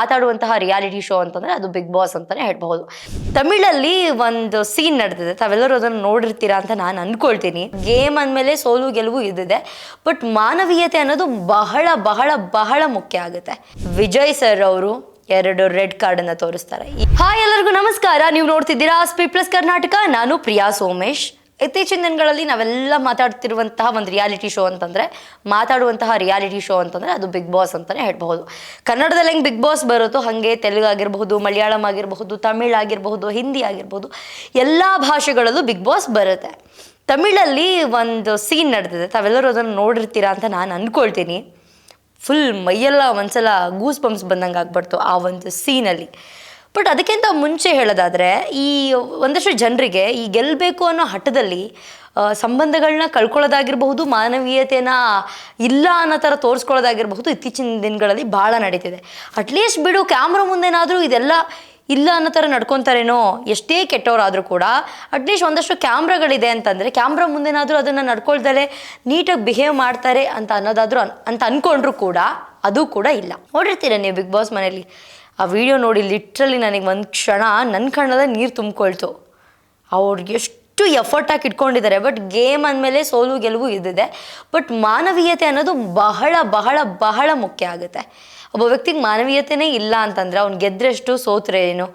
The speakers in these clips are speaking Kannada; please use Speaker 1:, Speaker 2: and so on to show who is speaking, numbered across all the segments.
Speaker 1: ಮಾತಾಡುವಂತಹ ರಿಯಾಲಿಟಿ ಶೋ ಅಂತಂದ್ರೆ ಅದು ಬಿಗ್ ಬಾಸ್ ಅಂತಾನೆ ಹೇಳ್ಬಹುದು. ತಮಿಳಲ್ಲಿ ಒಂದು ಸೀನ್ ನಡೆದಿದೆ, ತಾವೆಲ್ಲರೂ ಅದನ್ನು ನೋಡಿರ್ತೀರಾ ಅಂತ ನಾನು ಅನ್ಕೊಳ್ತೀನಿ. ಗೇಮ್ ಅಂದಮೇಲೆ ಸೋಲು ಗೆಲುವು ಇದಿದೆ, ಬಟ್ ಮಾನವೀಯತೆ ಅನ್ನೋದು ಬಹಳ ಬಹಳ ಬಹಳ ಮುಖ್ಯ ಆಗುತ್ತೆ. ವಿಜಯ್ ಸರ್ ಅವರು 2 ರೆಡ್ ಕಾರ್ಡ್ ಅನ್ನ ತೋರಿಸ್ತಾರೆ. ಹಾಯ್ ಎಲ್ಲರಿಗೂ ನಮಸ್ಕಾರ, ನೀವು ನೋಡ್ತಿದ್ದೀರಾ ಸ್ಪೀಡ್ ಪ್ಲಸ್ ಕರ್ನಾಟಕ. ನಾನು ಪ್ರಿಯಾ ಸೋಮೇಶ್. ಇತ್ತೀಚಿನ ದಿನಗಳಲ್ಲಿ ನಾವೆಲ್ಲ ಮಾತಾಡ್ತಿರುವಂತಹ ಒಂದು ರಿಯಾಲಿಟಿ ಶೋ ಅಂತಂದರೆ ಅದು ಬಿಗ್ ಬಾಸ್ ಅಂತಲೇ ಹೇಳ್ಬಹುದು. ಕನ್ನಡದಲ್ಲಿ ಹೆಂಗೆ ಬಿಗ್ ಬಾಸ್ ಬರುತ್ತೋ ಹಾಗೆ ತೆಲುಗು ಆಗಿರಬಹುದು, ಮಲಯಾಳಂ ಆಗಿರಬಹುದು, ತಮಿಳ್ ಆಗಿರಬಹುದು, ಹಿಂದಿ ಆಗಿರ್ಬೋದು, ಎಲ್ಲ ಭಾಷೆಗಳಲ್ಲೂ ಬಿಗ್ ಬಾಸ್ ಬರುತ್ತೆ. ತಮಿಳಲ್ಲಿ ಒಂದು ಸೀನ್ ನಡೆದಿದೆ, ತಾವೆಲ್ಲರೂ ಅದನ್ನು ನೋಡಿರ್ತೀರಾ ಅಂತ ನಾನು ಅಂದ್ಕೊಳ್ತೀನಿ. ಫುಲ್ ಮೈಯೆಲ್ಲ ಒಂದ್ಸಲ ಗೂಸ್ ಬಂಪ್ಸ್ ಬಂದಂಗೆ ಆಗ್ಬಿಡ್ತು ಆ ಒಂದು ಸೀನಲ್ಲಿ. ಬಟ್ ಅದಕ್ಕಿಂತ ಮುಂಚೆ ಹೇಳೋದಾದರೆ, ಈ ಒಂದಷ್ಟು ಜನರಿಗೆ ಈ ಗೆಲ್ಲಬೇಕು ಅನ್ನೋ ಹಠದಲ್ಲಿ ಸಂಬಂಧಗಳನ್ನ ಕಳ್ಕೊಳ್ಳೋದಾಗಿರಬಹುದು, ಮಾನವೀಯತೆನ ಇಲ್ಲ ಅನ್ನೋ ಥರ ತೋರಿಸ್ಕೊಳ್ಳೋದಾಗಿರಬಹುದು, ಇತ್ತೀಚಿನ ದಿನಗಳಲ್ಲಿ ಭಾಳ ನಡೀತಿದೆ. ಅಟ್ಲೀಸ್ಟ್ ಬಿಡು, ಕ್ಯಾಮ್ರಾ ಮುಂದೆನಾದರೂ ಇದೆಲ್ಲ ಇಲ್ಲ ಅನ್ನೋ ಥರ ನಡ್ಕೊತಾರೇನೋ, ಎಷ್ಟೇ ಕೆಟ್ಟವರಾದರೂ ಕೂಡ ಅಟ್ಲೀಸ್ಟ್ ಒಂದಷ್ಟು ಕ್ಯಾಮ್ರಾಗಳಿದೆ ಅಂತಂದರೆ ಕ್ಯಾಮ್ರಾ ಮುಂದೆನಾದರೂ ಅದನ್ನು ನಡ್ಕೊಳ್ತಾರೆ, ನೀಟಾಗಿ ಬಿಹೇವ್ ಮಾಡ್ತಾರೆ ಅಂತ ಅನ್ನೋದಾದರೂ ಅಂತ ಅಂದ್ಕೊಂಡ್ರು ಕೂಡ ಅದು ಕೂಡ ಇಲ್ಲ. ನೋಡಿರ್ತೀರ ನೀವು ಬಿಗ್ ಬಾಸ್ ಮನೇಲಿ ಆ ವಿಡಿಯೋ ನೋಡಿ, ಲಿಟ್ರಲಿ ನನಗೆ ಒಂದು ಕ್ಷಣ ನನ್ನ ಕಣ್ಣಲ್ಲೇ ನೀರು ತುಂಬಿಕೊಳ್ತು. ಅವ್ರಿಗೆ ಎಷ್ಟು ಎಫರ್ಟ್ ಹಾಕಿ ಇಟ್ಕೊಂಡಿದ್ದಾರೆ. ಬಟ್ ಗೇಮ್ ಅಂದಮೇಲೆ ಸೋಲು ಗೆಲುವು ಇದಿದೆ, ಬಟ್ ಮಾನವೀಯತೆ ಅನ್ನೋದು ಬಹಳ ಬಹಳ ಬಹಳ ಮುಖ್ಯ ಆಗುತ್ತೆ. ಒಬ್ಬ ವ್ಯಕ್ತಿಗೆ ಮಾನವೀಯತೆನೇ ಇಲ್ಲ ಅಂತಂದರೆ ಅವ್ನು ಗೆದ್ರೆಷ್ಟು ಸೋತ್ರೆ ಏನು.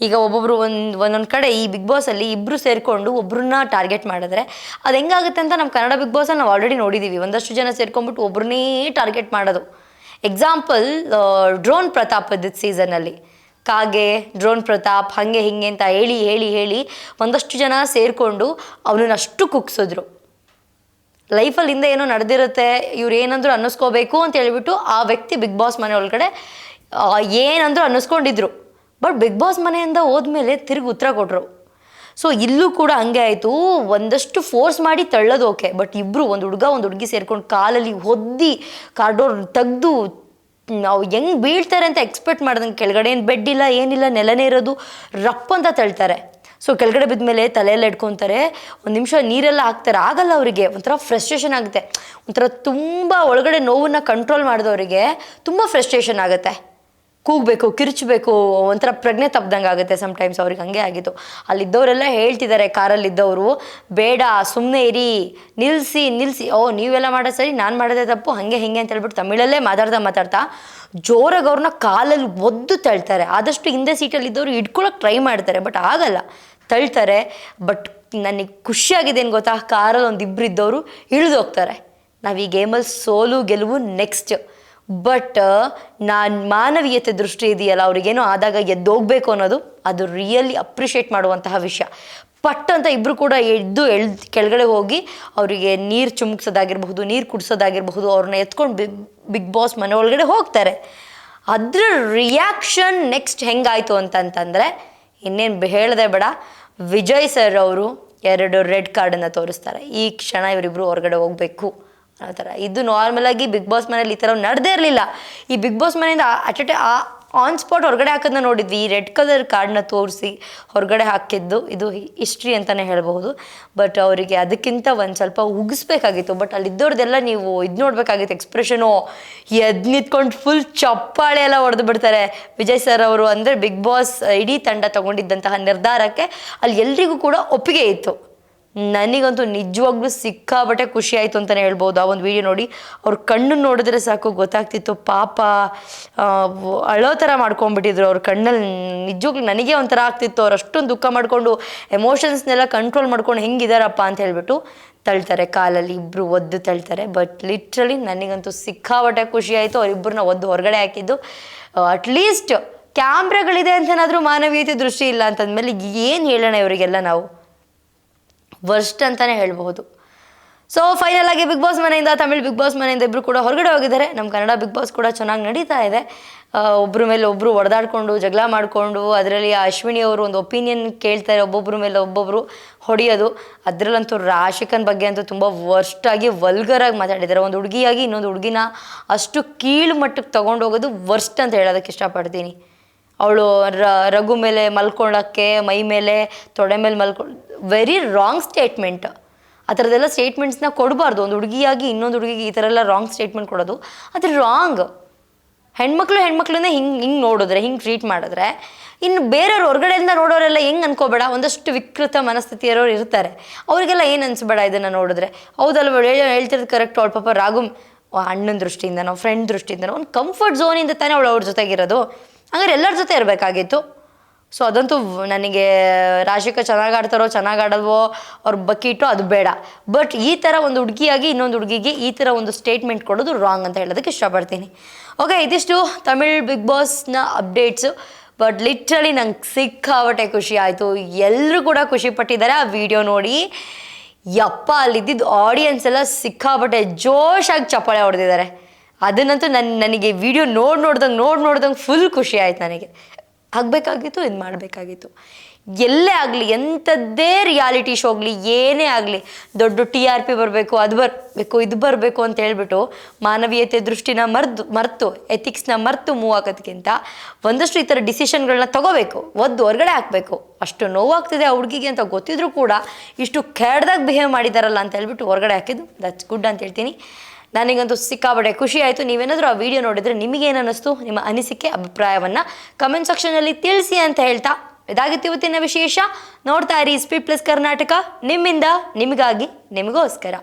Speaker 1: ಈಗ ಒಬ್ಬೊಬ್ರು ಒಂದೊಂದು ಕಡೆ ಈ ಬಿಗ್ ಬಾಸಲ್ಲಿ ಇಬ್ಬರು ಸೇರಿಕೊಂಡು ಒಬ್ಬರನ್ನ ಟಾರ್ಗೆಟ್ ಮಾಡಿದ್ರೆ ಅದು ಹೆಂಗಾಗುತ್ತೆ ಅಂತ ನಮ್ಮ ಕನ್ನಡ ಬಿಗ್ ಬಾಸಲ್ಲಿ ನಾವು ಆಲ್ರೆಡಿ ನೋಡಿದ್ದೀವಿ. ಒಂದಷ್ಟು ಜನ ಸೇರ್ಕೊಂಡ್ಬಿಟ್ಟು ಒಬ್ಬರನ್ನೇ ಟಾರ್ಗೆಟ್ ಮಾಡೋದು. ಎಕ್ಸಾಂಪಲ್ ಡ್ರೋನ್ ಪ್ರತಾಪ್ ಇದ್ದಿದ್ದ ಸೀಸನಲ್ಲಿ ಕಾಗೆ, ಡ್ರೋನ್ ಪ್ರತಾಪ್ ಹಾಗೆ ಹಿಂಗೆ ಅಂತ ಹೇಳಿ ಹೇಳಿ ಹೇಳಿ ಒಂದಷ್ಟು ಜನ ಸೇರಿಕೊಂಡು ಅವನನ್ನ ಅಷ್ಟು ಕುಗ್ಸಿದ್ರು. ಲೈಫಲ್ಲಿ ಹಿಂದೆ ಏನೋ ನಡೆದಿರುತ್ತೆ, ಇವ್ರು ಏನಂದ್ರು ಅನ್ನಿಸ್ಕೋಬೇಕು ಅಂತ ಹೇಳ್ಬಿಟ್ಟು ಆ ವ್ಯಕ್ತಿ ಬಿಗ್ ಬಾಸ್ ಮನೆ ಒಳಗಡೆ ಏನಂದ್ರು ಅನ್ನಿಸ್ಕೊಂಡಿದ್ರು. ಬಟ್ ಬಿಗ್ ಬಾಸ್ ಮನೆಯಿಂದ ಹೋದ್ಮೇಲೆ ತಿರುಗಿ ಉತ್ತರ ಕೊಟ್ಟರು. ಸೊ ಇಲ್ಲೂ ಕೂಡ ಹಂಗೆ ಆಯಿತು. ಒಂದಷ್ಟು ಫೋರ್ಸ್ ಮಾಡಿ ತಳ್ಳೋದು ಓಕೆ, ಬಟ್ ಇಬ್ಬರು ಒಂದು ಹುಡುಗ ಒಂದು ಹುಡುಗಿ ಸೇರ್ಕೊಂಡು ಕಾಲಲ್ಲಿ ಒದ್ದಿ ಕಾರ್ಡೋರ್ ತೆಗೆದು ನಾವು ಹೆಂಗೆ ಬೀಳ್ತಾರೆ ಅಂತ ಎಕ್ಸ್ಪೆಕ್ಟ್ ಮಾಡ್ದಂಗೆ, ಕೆಳಗಡೆ ಏನು ಬೆಡ್ ಇಲ್ಲ ಏನಿಲ್ಲ, ನೆಲನೇ ಇರೋದು, ರಪ್ ಅಂತ ತಳ್ತಾರೆ. ಸೊ ಕೆಳಗಡೆ ಬಿದ್ದ ಮೇಲೆ ತಲೆಯೆಲ್ಲ ಇಟ್ಕೊತಾರೆ, ಒಂದು ನಿಮಿಷ ನೀರೆಲ್ಲ ಹಾಕ್ತಾರೆ, ಆಗಲ್ಲ ಅವರಿಗೆ. ಒಂಥರ ಫ್ರಸ್ಟ್ರೇಷನ್ ಆಗುತ್ತೆ, ಒಂಥರ ತುಂಬ ಒಳಗಡೆ ನೋವನ್ನು ಕಂಟ್ರೋಲ್ ಮಾಡಿದವರಿಗೆ ತುಂಬ ಫ್ರಸ್ಟ್ರೇಷನ್ ಆಗುತ್ತೆ. ಕೂಗಬೇಕು, ಕಿರ್ಚಬೇಕು, ಒಂಥರ ಪ್ರಜ್ಞೆ ತಪ್ಪದಂಗೆ ಆಗುತ್ತೆ ಸಮ್ಟೈಮ್ಸ್. ಅವ್ರಿಗೆ ಹಂಗೆ ಆಗಿತ್ತು. ಅಲ್ಲಿದ್ದವರೆಲ್ಲ ಹೇಳ್ತಿದ್ದಾರೆ, ಕಾರಲ್ಲಿದ್ದವರು, ಬೇಡ ಸುಮ್ಮನೆ ಇರಿ, ನಿಲ್ಲಿಸಿ, ಓ ನೀವೆಲ್ಲ ಮಾಡೋದು ಸರಿ, ನಾನು ಮಾಡೋದೇ ತಪ್ಪು, ಹಾಗೆ ಹಿಂಗೆ ಅಂತ ಹೇಳ್ಬಿಟ್ಟು ತಮಿಳಲ್ಲೇ ಮಾತಾಡ್ತಾ ಜೋರಾಗಿ ಅವ್ರನ್ನ ಕಾಲಲ್ಲಿ ಒದ್ದು ತಳ್ತಾರೆ. ಆದಷ್ಟು ಹಿಂದೆ ಸೀಟಲ್ಲಿ ಇದ್ದವರು ಹಿಡ್ಕೊಳಕ್ಕೆ ಟ್ರೈ ಮಾಡ್ತಾರೆ, ಬಟ್ ಆಗಲ್ಲ, ತಳ್ತಾರೆ. ಬಟ್ ನನಗೆ ಖುಷಿಯಾಗಿದೆ ಏನು ಗೊತ್ತಾ, ಕಾರಲ್ಲಿ ಒಂದಿಬ್ಬರು ಇದ್ದವರು ಇಳಿದು ಹೋಗ್ತಾರೆ. ನಾವು ಈ ಗೇಮಲ್ಲಿ ಸೋಲು ಗೆಲುವು ನೆಕ್ಸ್ಟ್, ಬಟ್ ನಾನು ಮಾನವೀಯತೆ ದೃಷ್ಟಿ ಇದೆಯಲ್ಲ, ಅವ್ರಿಗೇನೋ ಆದಾಗ ಎದ್ದೋಗ್ಬೇಕು ಅನ್ನೋದು ಅದು ರಿಯಲಿ ಅಪ್ರಿಷಿಯೇಟ್ ಮಾಡುವಂತಹ ವಿಷಯ. ಪಟ್ ಅಂತ ಇಬ್ಬರು ಕೂಡ ಎದ್ದು ಕೆಳಗಡೆ ಹೋಗಿ ಅವರಿಗೆ ನೀರು ಚುಮುಕ್ಸೋದಾಗಿರಬಹುದು, ನೀರು ಕುಡಿಸೋದಾಗಿರಬಹುದು, ಅವ್ರನ್ನ ಎತ್ಕೊಂಡು ಬಿಗ್ ಬಾಸ್ ಮನೆ ಒಳಗಡೆ ಹೋಗ್ತಾರೆ. ಅದ್ರ ರಿಯಾಕ್ಷನ್ ನೆಕ್ಸ್ಟ್ ಹೆಂಗಾಯಿತು ಅಂತಂದರೆ ಇನ್ನೇನು ಹೇಳದೆ ಬೇಡ. ವಿಜಯ್ ಸರ್ ಅವರು 2 ರೆಡ್ ಕಾರ್ಡನ್ನು ತೋರಿಸ್ತಾರೆ. ಈ ಕ್ಷಣ ಇವರಿಬ್ಬರು ಹೊರಗಡೆ ಹೋಗಬೇಕು ಆ ಥರ. ಇದು ನಾರ್ಮಲಾಗಿ ಬಿಗ್ ಬಾಸ್ ಮನೇಲಿ ಈ ಥರ ನಡೆದೇ ಇರಲಿಲ್ಲ. ಈ ಬಿಗ್ ಬಾಸ್ ಮನೆಯಿಂದ ಆನ್ ಸ್ಪಾಟ್ ಹೊರಗಡೆ ಹಾಕೋದನ್ನ ನೋಡಿದ್ವಿ. ಈ ರೆಡ್ ಕಲರ್ ಕಾರ್ಡನ್ನ ತೋರಿಸಿ ಹೊರಗಡೆ ಹಾಕಿದ್ದು ಇದು ಹಿಸ್ಟ್ರಿ ಅಂತಲೇ ಹೇಳ್ಬಹುದು. ಬಟ್ ಅವರಿಗೆ ಅದಕ್ಕಿಂತ ಒಂದು ಸ್ವಲ್ಪ ಉಗಿಸ್ಬೇಕಾಗಿತ್ತು. ಬಟ್ ಅಲ್ಲಿದ್ದವ್ರದ್ದೆಲ್ಲ ನೀವು ಇದು ನೋಡಬೇಕಾಗಿತ್ತು, ಎಕ್ಸ್ಪ್ರೆಷನು. ಎದ್ದು ನಿಂತ್ಕೊಂಡು ಫುಲ್ ಚಪ್ಪಾಳೆ ಎಲ್ಲ ಹೊಡೆದು ಬಿಡ್ತಾರೆ ವಿಜಯ್ ಸರ್ ಅವರು. ಅಂದರೆ ಬಿಗ್ ಬಾಸ್ ಇಡೀ ತಂಡ ತಗೊಂಡಿದ್ದಂತಹ ನಿರ್ಧಾರಕ್ಕೆ ಅಲ್ಲಿ ಎಲ್ರಿಗೂ ಕೂಡ ಒಪ್ಪಿಗೆ ಇತ್ತು. ನನಗಂತೂ ನಿಜವಾಗ್ಲೂ ಸಿಕ್ಕಾಬಟ್ಟೆ ಖುಷಿ ಆಯಿತು ಅಂತಲೇ ಹೇಳ್ಬೋದು. ಆ ಒಂದು ವಿಡಿಯೋ ನೋಡಿ ಅವ್ರ ಕಣ್ಣು ನೋಡಿದ್ರೆ ಸಾಕು ಗೊತ್ತಾಗ್ತಿತ್ತು, ಪಾಪ ಅಳೋ ಥರ ಮಾಡ್ಕೊಂಡ್ಬಿಟ್ಟಿದ್ರು. ಅವ್ರ ಕಣ್ಣಲ್ಲಿ ನಿಜವಾಗ್ಲೂ ನನಗೆ ಒಂಥರ ಆಗ್ತಿತ್ತು. ಅವ್ರು ಅಷ್ಟೊಂದು ದುಃಖ ಮಾಡಿಕೊಂಡು ಎಮೋಷನ್ಸ್ನೆಲ್ಲ ಕಂಟ್ರೋಲ್ ಮಾಡ್ಕೊಂಡು ಹೆಂಗಿದಾರಪ್ಪ ಅಂತ ಹೇಳ್ಬಿಟ್ಟು ತಳ್ತಾರೆ, ಕಾಲಲ್ಲಿ ಇಬ್ಬರು ಒದ್ದು ತಳ್ತಾರೆ. ಬಟ್ ಲಿಟ್ರಲಿ ನನಗಂತೂ ಸಿಕ್ಕಾಬಟ್ಟೆ ಖುಷಿ ಆಯಿತು ಅವರಿಬ್ಬರನ್ನ ಒದ್ದು ಹೊರಗಡೆ ಹಾಕಿದ್ದು. ಅಟ್ಲೀಸ್ಟ್ ಕ್ಯಾಮ್ರಾಗಳಿದೆ ಅಂತನಾದರೂ ಮಾನವೀಯತೆ ದೃಷ್ಟಿ ಇಲ್ಲ ಅಂತಂದಮೇಲೆ ಏನು ಹೇಳೋಣ ಇವರಿಗೆಲ್ಲ, ನಾವು ವರ್ಸ್ಟ್ ಅಂತಲೇ ಹೇಳ್ಬಹುದು. ಸೊ ಫೈನಲ್ ಆಗಿ ಬಿಗ್ ಬಾಸ್ ಮನೆಯಿಂದ, ತಮಿಳ್ ಬಿಗ್ ಬಾಸ್ ಮನೆಯಿಂದ ಇಬ್ಬರು ಕೂಡ ಹೊರಗಡೆ ಹೋಗಿದ್ದಾರೆ. ನಮ್ಮ ಕನ್ನಡ ಬಿಗ್ ಬಾಸ್ ಕೂಡ ಚೆನ್ನಾಗಿ ನಡೀತಾ ಇದೆ. ಒಬ್ಬರ ಮೇಲೆ ಒಬ್ಬರು ಹೊಡೆದಾಡ್ಕೊಂಡು ಜಗಳ ಮಾಡಿಕೊಂಡು, ಅದರಲ್ಲಿ ಅಶ್ವಿನಿ ಅವರು ಒಂದು ಒಪಿನಿಯನ್ ಕೇಳ್ತಾರೆ, ಒಬ್ಬೊಬ್ಬರ ಮೇಲೆ ಒಬ್ಬೊಬ್ಬರು ಹೊಡೆಯೋದು. ಅದರಲ್ಲಂತೂ ರಾಶಿಕನ್ ಬಗ್ಗೆ ಅಂತೂ ತುಂಬ ವರ್ಸ್ಟಾಗಿ ವಲ್ಗರಾಗಿ ಮಾತಾಡಿದ್ದಾರೆ. ಒಂದು ಹುಡುಗಿಯಾಗಿ ಇನ್ನೊಂದು ಹುಡುಗಿನ ಅಷ್ಟು ಕೀಳು ಮಟ್ಟಕ್ಕೆ ತೊಗೊಂಡೋಗೋದು ವರ್ಸ್ಟ್ ಅಂತ ಹೇಳೋದಕ್ಕೆ ಇಷ್ಟಪಡ್ತೀನಿ. ಅವಳು ರಘು ಮೇಲೆ ಮಲ್ಕೊಳ್ಳೋಕ್ಕೆ, ಮೈ ಮೇಲೆ ತೊಡೆ ಮೇಲೆ ವೆರಿ ರಾಂಗ್ ಸ್ಟೇಟ್ಮೆಂಟ್. ಆ ಥರದ್ದೆಲ್ಲ ಸ್ಟೇಟ್ಮೆಂಟ್ಸ್ನ ಕೊಡಬಾರ್ದು. ಒಂದು ಹುಡುಗಿಯಾಗಿ ಇನ್ನೊಂದು ಹುಡುಗಿಗೆ ಈ ಥರ ಎಲ್ಲ ರಾಂಗ್ ಸ್ಟೇಟ್ಮೆಂಟ್ ಕೊಡೋದು ಅದು ರಾಂಗ್. ಹೆಣ್ಮಕ್ಳನ್ನೇ ಹಿಂಗೆ ನೋಡಿದ್ರೆ, ಹಿಂಗೆ ಟ್ರೀಟ್ ಮಾಡಿದ್ರೆ, ಇನ್ನು ಬೇರೆಯವ್ರು ಹೊರಗಡೆಯಿಂದ ನೋಡೋರೆಲ್ಲ ಹೆಂಗೆ ಅನ್ಕೋಬೇಡ, ಒಂದಷ್ಟು ವಿಕೃತ ಮನಸ್ಥಿತಿಯರೋರು ಇರ್ತಾರೆ, ಅವರಿಗೆಲ್ಲ ಏನು ಅನಿಸ್ಬೇಡ ಇದನ್ನು ನೋಡಿದ್ರೆ. ಹೌದಲ್ವ, ಹೇಳ್ತಿರೋದು ಕರೆಕ್ಟ್. ಅವಳು ಪಾಪ ರಾಘು ಅಣ್ಣನ ದೃಷ್ಟಿಯಿಂದನೋ ಫ್ರೆಂಡ್ ದೃಷ್ಟಿಯಿಂದನೋ ಒಂದು ಕಂಫರ್ಟ್ ಝೋನಿಂದ ತಾನೇ ಅವಳು ಅವ್ರ ಜೊತೆಗಿರೋದು. ಹಂಗಾರೆ ಎಲ್ಲರ ಜೊತೆ ಇರಬೇಕಾಗಿತ್ತು. ಸೊ ಅದಂತೂ ನನಗೆ ರಾಶಿಕಾ ಚೆನ್ನಾಗಿ ಆಡ್ತಾರೋ ಚೆನ್ನಾಗಿ ಆಡಲ್ವೋ ಅವ್ರ ಬಕೀಟು ಅದು ಬೇಡ. ಬಟ್ ಈ ಥರ ಒಂದು ಹುಡುಗಿಯಾಗಿ ಇನ್ನೊಂದು ಹುಡುಗಿಗೆ ಈ ಥರ ಒಂದು ಸ್ಟೇಟ್ಮೆಂಟ್ ಕೊಡೋದು ರಾಂಗ್ ಅಂತ ಹೇಳೋದಕ್ಕೆ ಇಷ್ಟಪಡ್ತೀನಿ. ಓಕೆ, ಇದಿಷ್ಟು ತಮಿಳ್ ಬಿಗ್ ಬಾಸ್ನ ಅಪ್ಡೇಟ್ಸು. ಬಟ್ ಲಿಟ್ರಲಿ ನಂಗೆ ಸಿಕ್ಕಾಬಟ್ಟೆ ಖುಷಿ ಆಯಿತು. ಎಲ್ಲರೂ ಕೂಡ ಖುಷಿ ಪಟ್ಟಿದ್ದಾರೆ ಆ ವಿಡಿಯೋ ನೋಡಿ. ಯಪ್ಪ, ಅಲ್ಲಿದ್ದಿದ್ದು ಆಡಿಯನ್ಸ್ ಎಲ್ಲ ಸಿಕ್ಕಾಬಟ್ಟೆ ಜೋಶಾಗಿ ಚಪ್ಪಾಳೆ ಹೊಡೆದಿದ್ದಾರೆ. ಅದನ್ನಂತೂ ನನಗೆ ವಿಡಿಯೋ ನೋಡ್ದಂಗೆ ಫುಲ್ ಖುಷಿ ಆಯ್ತು. ನನಗೆ ಆಗಬೇಕಾಗಿತ್ತು, ಇದು ಮಾಡಬೇಕಾಗಿತ್ತು. ಎಲ್ಲೇ ಆಗಲಿ, ಎಂಥದ್ದೇ ರಿಯಾಲಿಟಿ ಶೋ ಆಗಲಿ, ಏನೇ ಆಗಲಿ, ದೊಡ್ಡ TRP ಬರಬೇಕು, ಅದು ಬರಬೇಕು, ಇದು ಬರಬೇಕು ಅಂತ ಹೇಳ್ಬಿಟ್ಟು ಮಾನವೀಯತೆ ದೃಷ್ಟಿನ ಮರೆತು ಎಥಿಕ್ಸ್ನ ಮರೆತು ಮೂವ್ ಹಾಕೋದಕ್ಕಿಂತ ಒಂದಷ್ಟು ಈ ಥರ ಡಿಸಿಷನ್ಗಳನ್ನ ತೊಗೋಬೇಕು, ಹೊರಗಡೆ ಹಾಕಬೇಕು. ಅಷ್ಟು ನೋವಾಗ್ತಿದೆ ಆ ಹುಡುಗಿಗೆ ಅಂತ ಗೊತ್ತಿದ್ರು ಕೂಡ ಇಷ್ಟು ಕೆಡ್ದಾಗ ಬಿಹೇವ್ ಮಾಡಿದಾರಲ್ಲ ಅಂತ ಹೇಳ್ಬಿಟ್ಟು ಹೊರಗಡೆ ಹಾಕಿದ್ದು ದಟ್ಸ್ ಗುಡ್ ಅಂತ ಹೇಳ್ತೀನಿ. ನನಗಂತೂ ಸಿಕ್ಕಾಬಟ್ಟೆ ಖುಷಿ ಆಯಿತು. ನೀವೇನಾದರೂ ಆ ವಿಡಿಯೋ ನೋಡಿದರೆ ನಿಮಗೇನು ಅನ್ನಿಸ್ತು, ನಿಮ್ಮ ಅನಿಸಿಕೆ ಅಭಿಪ್ರಾಯವನ್ನು ಕಮೆಂಟ್ ಸೆಕ್ಷನಲ್ಲಿ ತಿಳಿಸಿ ಅಂತ ಹೇಳ್ತಾ, ಇದಾಗಿತ್ತು ಇವತ್ತಿನ ವಿಶೇಷ. ನೋಡ್ತಾ ಇರಿ ಸ್ಪೀಡ್ ಪ್ಲಸ್ ಕರ್ನಾಟಕ, ನಿಮ್ಮಿಂದ ನಿಮಗಾಗಿ ನಿಮಗೋಸ್ಕರ.